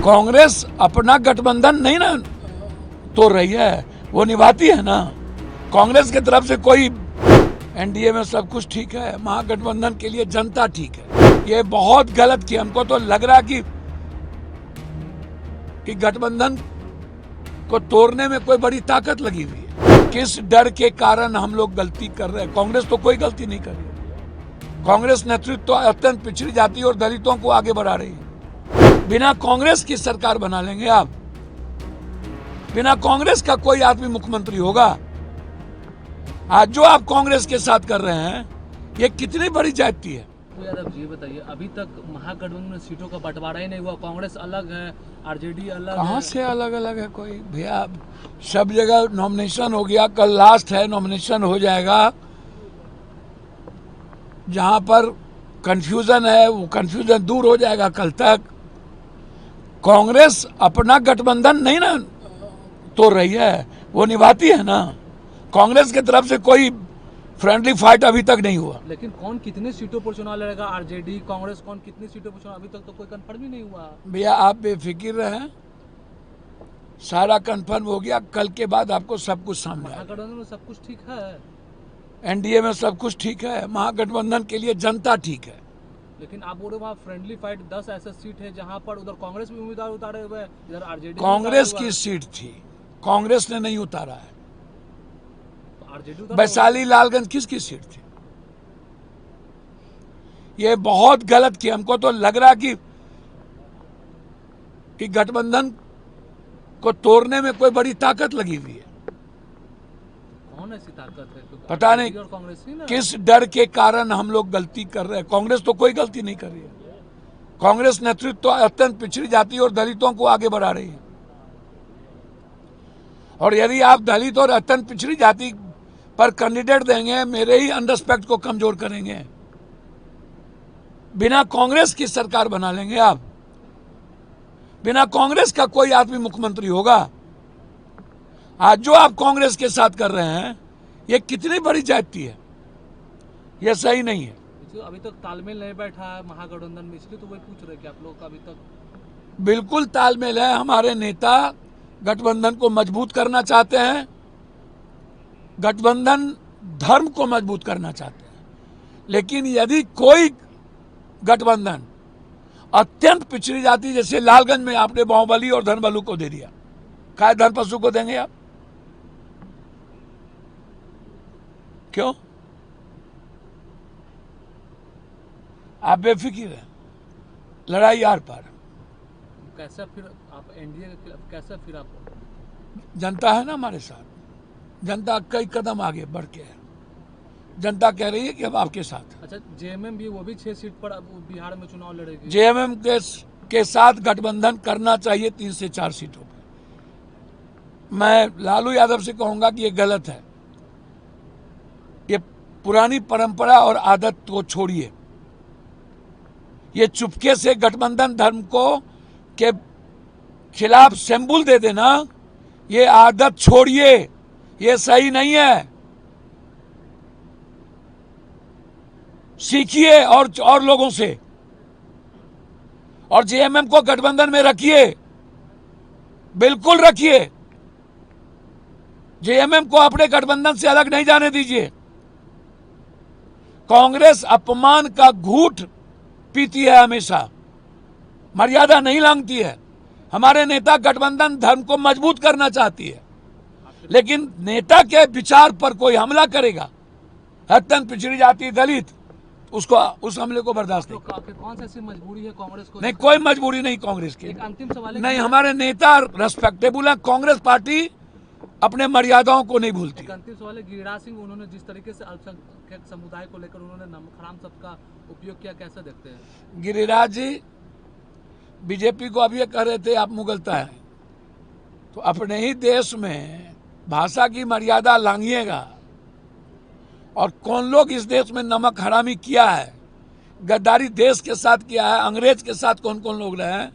कांग्रेस अपना गठबंधन नहीं ना तोड़ रही है, वो निभाती है ना। कांग्रेस की तरफ से कोई एनडीए में सब कुछ ठीक है, महागठबंधन के लिए जनता ठीक है। ये बहुत गलत किया। हमको तो लग रहा कि गठबंधन को तोड़ने में कोई बड़ी ताकत लगी हुई है। किस डर के कारण हम लोग गलती कर रहे हैं? कांग्रेस तो कोई गलती नहीं कर रही। कांग्रेस नेतृत्व तो अत्यंत पिछड़ी जाति और दलितों को आगे बढ़ा रही है। बिना कांग्रेस की सरकार बना लेंगे आप? बिना कांग्रेस का कोई आदमी मुख्यमंत्री होगा? आज जो आप कांग्रेस के साथ कर रहे हैं, ये कितनी बड़ी जाति है। तो यादव जी बताइए, अभी तक महागठबंधन में सीटों का बंटवारा ही नहीं हुआ। कांग्रेस अलग है, आरजेडी अलग है। कहाँ से अलग अलग है कोई? भैया सब जगह नॉमिनेशन हो गया, कल लास्ट है, नॉमिनेशन हो जाएगा। जहां पर कंफ्यूजन है वो कंफ्यूजन दूर हो जाएगा कल तक। कांग्रेस अपना गठबंधन नहीं ना तोड़ रही है, वो निभाती है ना। कांग्रेस की तरफ से कोई फ्रेंडली फाइट अभी तक नहीं हुआ। लेकिन कौन कितने सीटों पर चुनाव लड़ेगा? आरजेडी कांग्रेस कौन कितनी सीटों पर चुनाव, अभी तक तो कोई कंफर्म ही नहीं हुआ। भैया आप बेफिक्र रहें, सारा कंफर्म हो गया। कल के बाद आपको सब कुछ सामने आएगा। महागठबंधन में सब कुछ ठीक है, एनडीए में सब कुछ ठीक है, महागठबंधन के लिए जनता ठीक है। लेकिन आप बोल रहे वहाँ फ्रेंडली फाइट 10 ऐसा सीट है जहाँ पर उधर कांग्रेस भी उम्मीदवार उतारे हुए है, इधर आरजेडी कांग्रेस की सीट थी, कांग्रेस ने नहीं उतारा है। आरजेडी वैशाली लालगंज किसकी सीट थी? ये बहुत गलत किया। हमको तो लग रहा कि गठबंधन को तोड़ने में कोई बड़ी ताकत लगी हुई है। कौन ऐसी ताकत है? पता नहीं और कांग्रेस ही ना। किस डर के कारण हम लोग गलती कर रहे हैं। कांग्रेस तो कोई गलती नहीं कर रही है। कांग्रेस नेतृत्व तो अत्यंत पिछड़ी जाति और दलितों को आगे बढ़ा रही है। और यदि आप दलित और अत्यंत पिछड़ी जाति पर कैंडिडेट देंगे, मेरे ही अंडरस्पेक्ट को कमजोर करेंगे। बिना कांग्रेस की सरकार बना लेंगे आप? बिना कांग्रेस का कोई आदमी मुख्यमंत्री होगा? आज जो आप कांग्रेस के साथ कर रहे हैं, ये कितनी बड़ी जाति है। ये सही नहीं है। अभी तक तालमेल नहीं बैठा है महागठबंधन में, इसलिए तो वही पूछ रहे कि आप लोग का अभी तक बिल्कुल तालमेल है। हमारे नेता गठबंधन को मजबूत करना चाहते हैं, गठबंधन धर्म को मजबूत करना चाहते हैं। लेकिन यदि कोई गठबंधन अत्यंत पिछड़ी जाति, जैसे लालगंज में आपने बाहुबली और धनबलू को दे दिया, काय धनपशु को देंगे आप? क्यों? आप बेफिक्र हैं, लड़ाई आर पार। कैसा फिर आप एनडीए के खिलाफ कैसा फिर आप? जनता है ना हमारे साथ। जनता कई कदम आगे बढ़ के है। जनता कह रही है कि अब आपके साथ। अच्छा, जेएमएम भी, वो भी 6 सीट पर अब बिहार में चुनाव लड़ेगी। जेएमएम के साथ गठबंधन करना चाहिए 3 से 4 सीटों पर। मैं लालू यादव से कहूंगा कि ये गलत है। ये पुरानी परंपरा और आदत को छोड़िए। ये चुपके से गठबंधन धर्म को के खिलाफ सिंबल दे देना, ये आदत छोड़िए। ये सही नहीं है। सीखिए और लोगों से, और जेएमएम को गठबंधन में रखिए, बिल्कुल रखिए। जेएमएम को अपने गठबंधन से अलग नहीं जाने दीजिए। कांग्रेस अपमान का घूंट पीती है हमेशा, मर्यादा नहीं लांघती है। हमारे नेता गठबंधन धर्म को मजबूत करना चाहती है, लेकिन नेता के विचार पर कोई हमला करेगा, अत्यंत पिछड़ी जाति दलित, उसको उस हमले को बर्दाश्त नहीं। तो कौन सी ऐसी मजबूरी है कांग्रेस को? नहीं, कोई मजबूरी नहीं कांग्रेस की। एक अंतिम सवाल है, नहीं, हमारे नेता रेस्पेक्टेबल है। कांग्रेस पार्टी अपने मर्यादाओं को नहीं भूलती। एक अंतिम सवाल है, गिरिराज सिंह, उन्होंने जिस तरीके से अल्पसंख्यक समुदाय को लेकर उन्होंने नमक हराम शब्द का उपयोग किया, कैसा देखते हैं? गिरिराज जी बीजेपी को अब ये कह रहे थे आप मुगलता है, तो अपने ही देश में भाषा की मर्यादा लांघिएगा। और कौन लोग इस देश में नमक हरामी किया है, गद्दारी देश के साथ किया है, अंग्रेज के साथ कौन कौन लोग रहे हैं,